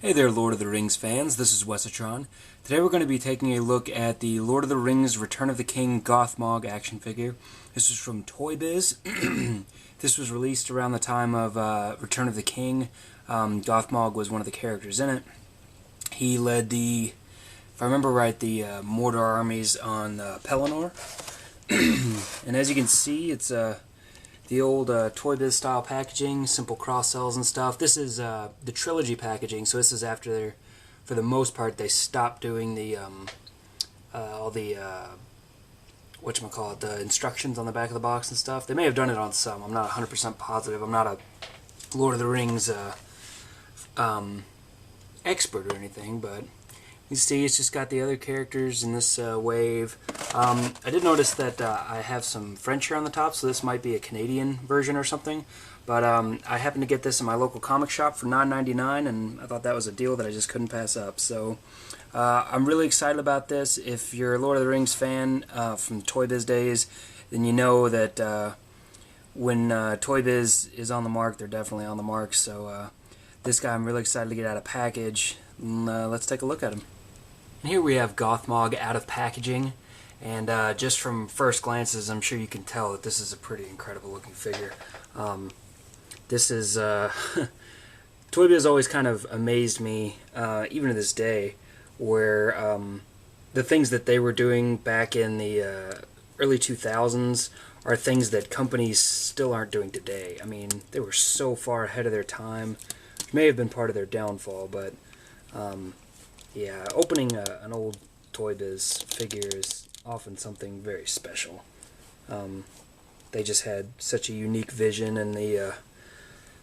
Hey there, Lord of the Rings fans. This is Wesatron. Today we're going to be taking a look at the Lord of the Rings Return of the King Gothmog action figure. This is from Toy Biz. This was released around the time of Return of the King. Gothmog was one of the characters in it. He led the, if I remember right, the Mordor armies on Pelennor. And as you can see, it's the old Toy Biz style packaging, simple cross sells and stuff. This is the trilogy packaging, so this is after, for the most part, they stopped doing the all the whatchamacallit, the instructions on the back of the box and stuff. They may have done it on some. I'm not 100% positive. I'm not a Lord of the Rings expert or anything, but you see, it's just got the other characters in this wave. I did notice that I have some French here on the top, so this might be a Canadian version or something. But I happened to get this in my local comic shop for $9.99, and I thought that was a deal that I just couldn't pass up. So I'm really excited about this. If you're a Lord of the Rings fan from Toy Biz days, then you know that when Toy Biz is on the mark, they're definitely on the mark. So this guy I'm really excited to get out of package. Let's take a look at him. And here we have Gothmog out of packaging, and just from first glances I'm sure you can tell that this is a pretty incredible looking figure. This is Toy Biz always kind of amazed me, even to this day, where the things that they were doing back in the early 2000s are things that companies still aren't doing today. I mean, they were so far ahead of their time. It may have been part of their downfall, but yeah, opening an old Toy Biz figure is often something very special. They just had such a unique vision and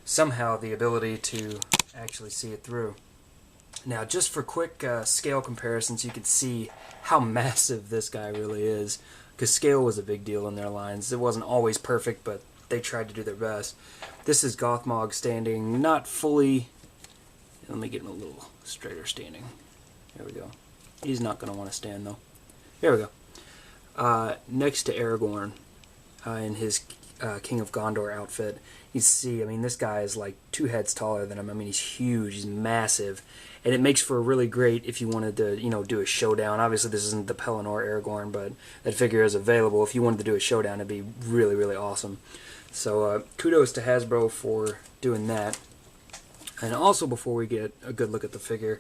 somehow the ability to actually see it through. Now, just for quick scale comparisons, you can see how massive this guy really is, because scale was a big deal in their lines. It wasn't always perfect, but they tried to do their best. This is Gothmog standing, not fully. Let me get him a little straighter standing. There we go. He's not going to want to stand, though. There we go. Next to Aragorn in his King of Gondor outfit, you see, I mean, this guy is like 2 heads taller than him. I mean, he's huge. He's massive. And it makes for a really great, if you wanted to, you know, do a showdown. Obviously, this isn't the Pelennor Aragorn, but that figure is available. If you wanted to do a showdown, it'd be really, really awesome. So, kudos to Hasbro for doing that. And also, before we get a good look at the figure,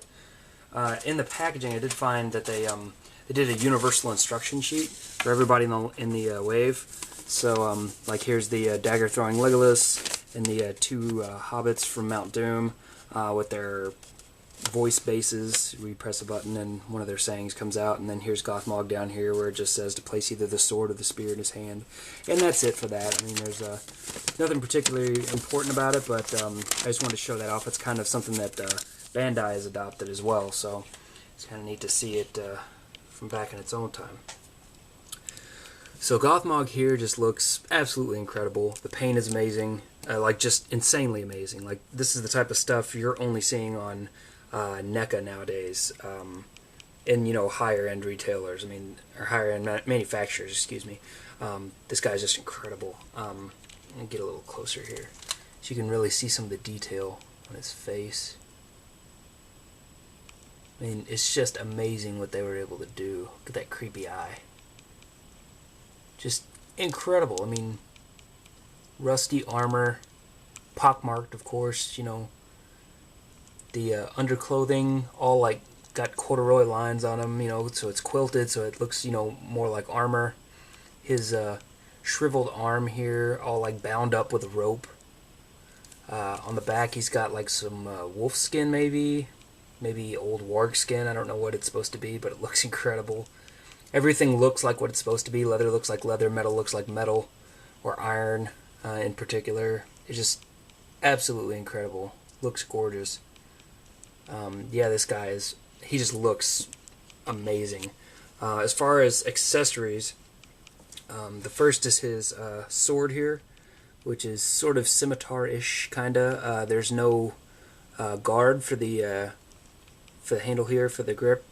in the packaging, I did find that they did a universal instruction sheet for everybody in the wave. So, like, here's the dagger-throwing Legolas and the 2 hobbits from Mount Doom with their voice bases. We press a button and one of their sayings comes out, and then here's Gothmog down here where it just says to place either the sword or the spear in his hand. And that's it for that. I mean, there's nothing particularly important about it, but I just wanted to show that off. It's kind of something that Bandai has adopted as well, so it's kind of neat to see it from back in its own time. So Gothmog here just looks absolutely incredible. The paint is amazing, like just insanely amazing. Like, this is the type of stuff you're only seeing on NECA nowadays, in, you know, higher end retailers. I mean, or higher end manufacturers. Excuse me. This guy's just incredible. Let me get a little closer here, so you can really see some of the detail on his face. I mean, it's just amazing what they were able to do. Look at that creepy eye. Just incredible. I mean, rusty armor, pockmarked, of course, you know. The underclothing, all like got corduroy lines on them, you know, so it's quilted, so it looks, you know, more like armor. His shriveled arm here, all like bound up with a rope. On the back, he's got like some wolf skin, maybe old warg skin. I don't know what it's supposed to be, but it looks incredible. Everything looks like what it's supposed to be. Leather looks like leather, metal looks like metal, or iron in particular. It's just absolutely incredible. Looks gorgeous. Yeah, this guy he just looks amazing. As far as accessories, the first is his sword here, which is sort of scimitar-ish, kinda. There's no guard for the handle here, for the grip.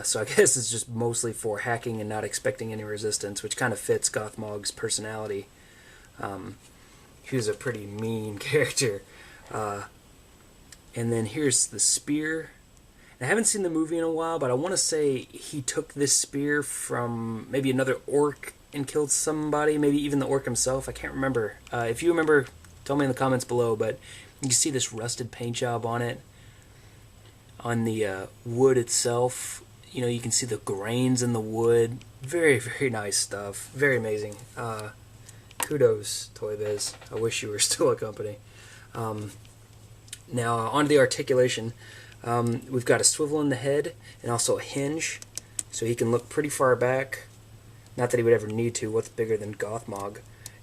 So I guess it's just mostly for hacking and not expecting any resistance, which kind of fits Gothmog's personality. He was a pretty mean character. And then here's the spear. I haven't seen the movie in a while, but I want to say he took this spear from maybe another orc and killed somebody, maybe even the orc himself. I can't remember. If you remember, tell me in the comments below, but you can see this rusted paint job on it. On the wood itself, you know, you can see the grains in the wood. Very, very nice stuff. Very amazing. Kudos, Toy Biz. I wish you were still a company. Now, on to the articulation. We've got a swivel in the head and also a hinge, so he can look pretty far back. Not that he would ever need to. What's bigger than Gothmog?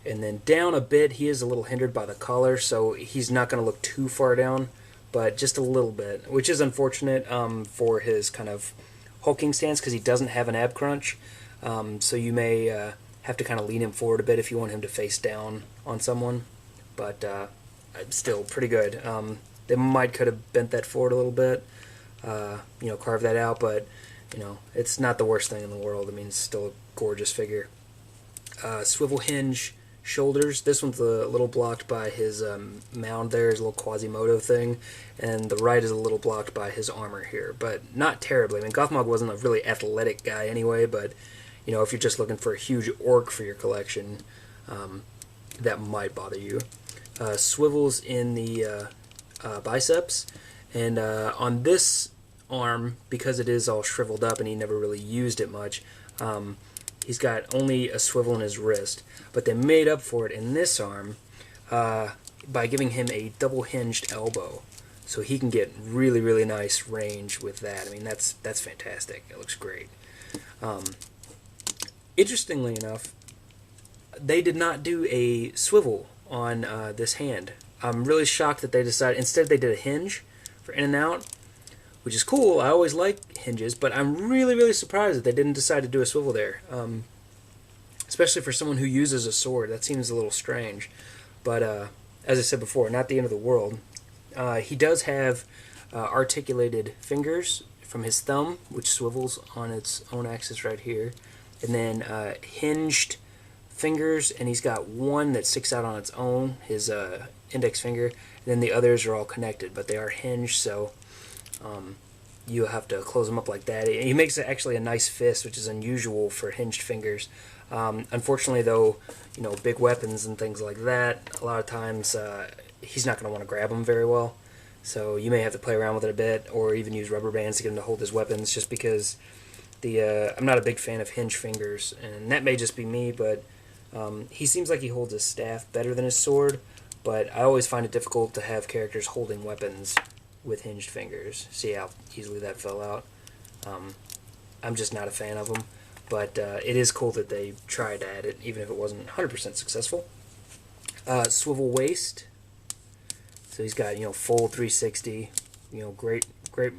And then down a bit, he is a little hindered by the collar, so he's not going to look too far down, but just a little bit, which is unfortunate for his kind of hulking stance because he doesn't have an ab crunch. So you may have to kind of lean him forward a bit if you want him to face down on someone, but still pretty good. They could have bent that forward a little bit, you know, carved that out, but you know, it's not the worst thing in the world. I mean, it's still a gorgeous figure. Swivel hinge shoulders. This one's a little blocked by his mound there, his little Quasimodo thing, and the right is a little blocked by his armor here, but not terribly. I mean, Gothmog wasn't a really athletic guy anyway, but you know, if you're just looking for a huge orc for your collection, that might bother you. Swivels in the biceps, and on this arm, because it is all shriveled up and he never really used it much, he's got only a swivel in his wrist, but they made up for it in this arm by giving him a double hinged elbow, so he can get really, really nice range with that. I mean, that's fantastic. It looks great. Interestingly enough, they did not do a swivel on this hand. I'm really shocked that they decided, instead they did a hinge for in and out, which is cool. I always like hinges, but I'm really, really surprised that they didn't decide to do a swivel there. Especially for someone who uses a sword. That seems a little strange. But as I said before, not the end of the world. He does have articulated fingers from his thumb, which swivels on its own axis right here. And then hinged fingers, and he's got one that sticks out on its own, his index finger, and then the others are all connected, but they are hinged, so you have to close them up like that. He makes actually a nice fist, which is unusual for hinged fingers. Unfortunately, though, you know, big weapons and things like that, a lot of times he's not going to want to grab them very well, so you may have to play around with it a bit, or even use rubber bands to get him to hold his weapons, just because I'm not a big fan of hinged fingers, and that may just be me, but he seems like he holds his staff better than his sword, but I always find it difficult to have characters holding weapons with hinged fingers. See how easily that fell out? I'm just not a fan of them, but it is cool that they tried to add it, even if it wasn't 100% successful. Swivel waist. So he's got, you know, full 360, you know, great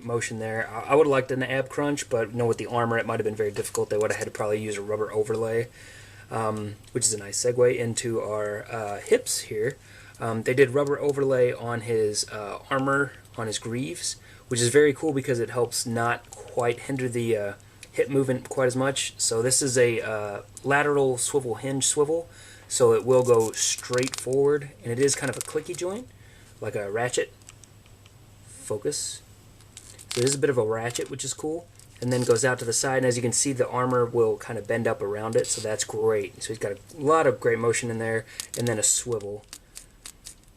motion there. I would have liked an ab crunch, but you know, with the armor it might have been very difficult. They would have had to probably use a rubber overlay, which is a nice segue into our hips here. They did rubber overlay on his armor, on his greaves, which is very cool because it helps not quite hinder the hip movement quite as much. So this is a lateral swivel hinge swivel, so it will go straight forward, and it is kind of a clicky joint, like a ratchet. Focus. So it is a bit of a ratchet, which is cool, and then goes out to the side, and as you can see, the armor will kind of bend up around it, so that's great. So he's got a lot of great motion in there, and then a swivel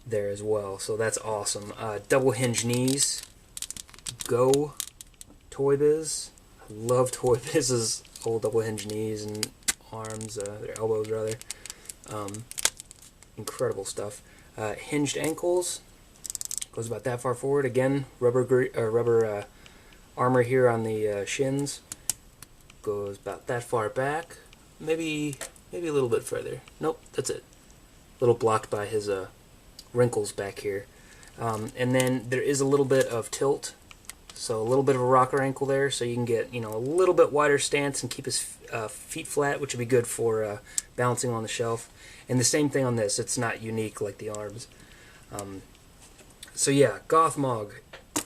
there as well, so that's awesome. Double hinge knees. Go Toy Biz. I love Toy Biz's old double hinge knees and arms, their elbows rather. Incredible stuff. Hinged ankles. Goes about that far forward. Again, rubber armor here on the shins. Goes about that far back. Maybe a little bit further. Nope, that's it. A little blocked by his wrinkles back here. And then there is a little bit of tilt, so a little bit of a rocker ankle there, so you can get, you know, a little bit wider stance and keep his feet flat, which would be good for balancing on the shelf. And the same thing on this. It's not unique like the arms. So yeah, Gothmog.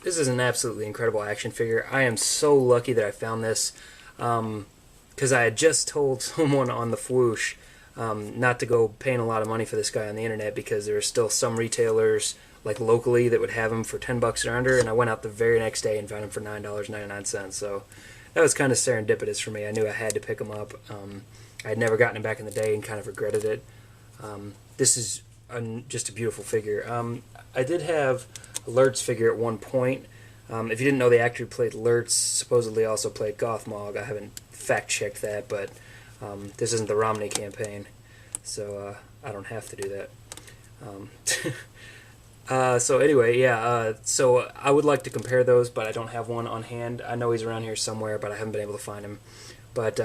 This is an absolutely incredible action figure. I am so lucky that I found this, because I had just told someone on the Fwoosh not to go paying a lot of money for this guy on the internet, because there are still some retailers like locally that would have them for $10 or under, and I went out the very next day and found them for $9.99. So that was kind of serendipitous for me. I knew I had to pick them up. I had never gotten them back in the day and kind of regretted it. This is just a beautiful figure. I did have a Lurtz figure at one point. If you didn't know, the actor who played Lurtz supposedly also played Gothmog. I haven't fact-checked that, but this isn't the Romney campaign, so I don't have to do that. So anyway, yeah, so I would like to compare those, but I don't have one on hand. I know he's around here somewhere, but I haven't been able to find him. But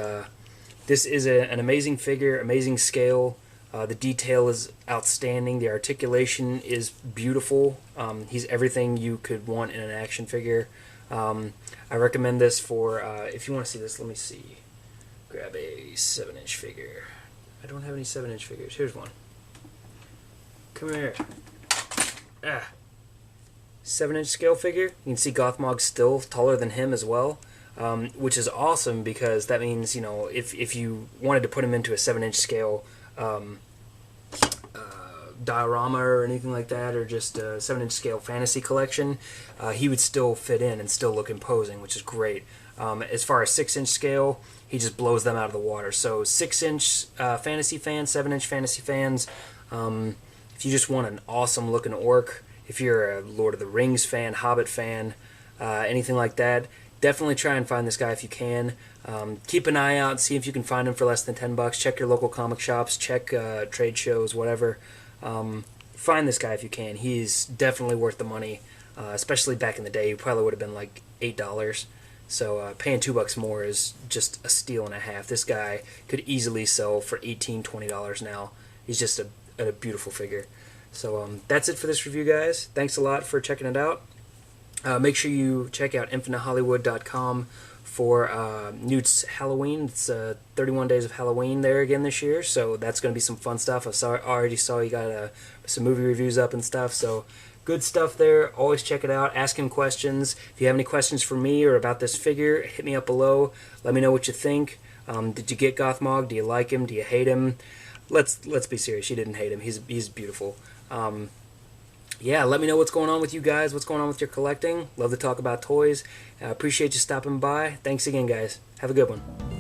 this is an amazing figure, amazing scale. The detail is outstanding. The articulation is beautiful. He's everything you could want in an action figure. I recommend this for, if you want to see this, let me see. Grab a 7-inch figure. I don't have any 7-inch figures. Here's one. Come here. 7-inch scale figure. You can see Gothmog's still taller than him as well, which is awesome because that means, you know, if you wanted to put him into a 7-inch scale diorama or anything like that, or just a 7-inch scale fantasy collection, he would still fit in and still look imposing, which is great. As far as 6-inch scale, he just blows them out of the water. So 6-inch fantasy fans, 7-inch fantasy fans, if you just want an awesome looking orc, if you're a Lord of the Rings fan, Hobbit fan, anything like that, definitely try and find this guy if you can. Keep an eye out, see if you can find him for less than $10. Check your local comic shops, check trade shows, whatever. Find this guy if you can. He's definitely worth the money, especially back in the day. He probably would have been like $8. So paying $2 more is just a steal and a half. This guy could easily sell for $18, $20 now. He's just a beautiful figure. So that's it for this review, guys. Thanks a lot for checking it out. Make sure you check out infinitehollywood.com for Newt's Halloween. It's 31 Days of Halloween there again this year, so that's going to be some fun stuff. Already saw you got some movie reviews up and stuff, so good stuff there. Always check it out. Ask him questions. If you have any questions for me or about this figure, hit me up below. Let me know what you think. Did you get Gothmog? Do you like him? Do you hate him? Let's be serious. You didn't hate him. He's beautiful. Yeah, let me know what's going on with you guys, what's going on with your collecting. Love to talk about toys. Appreciate you stopping by. Thanks again, guys. Have a good one.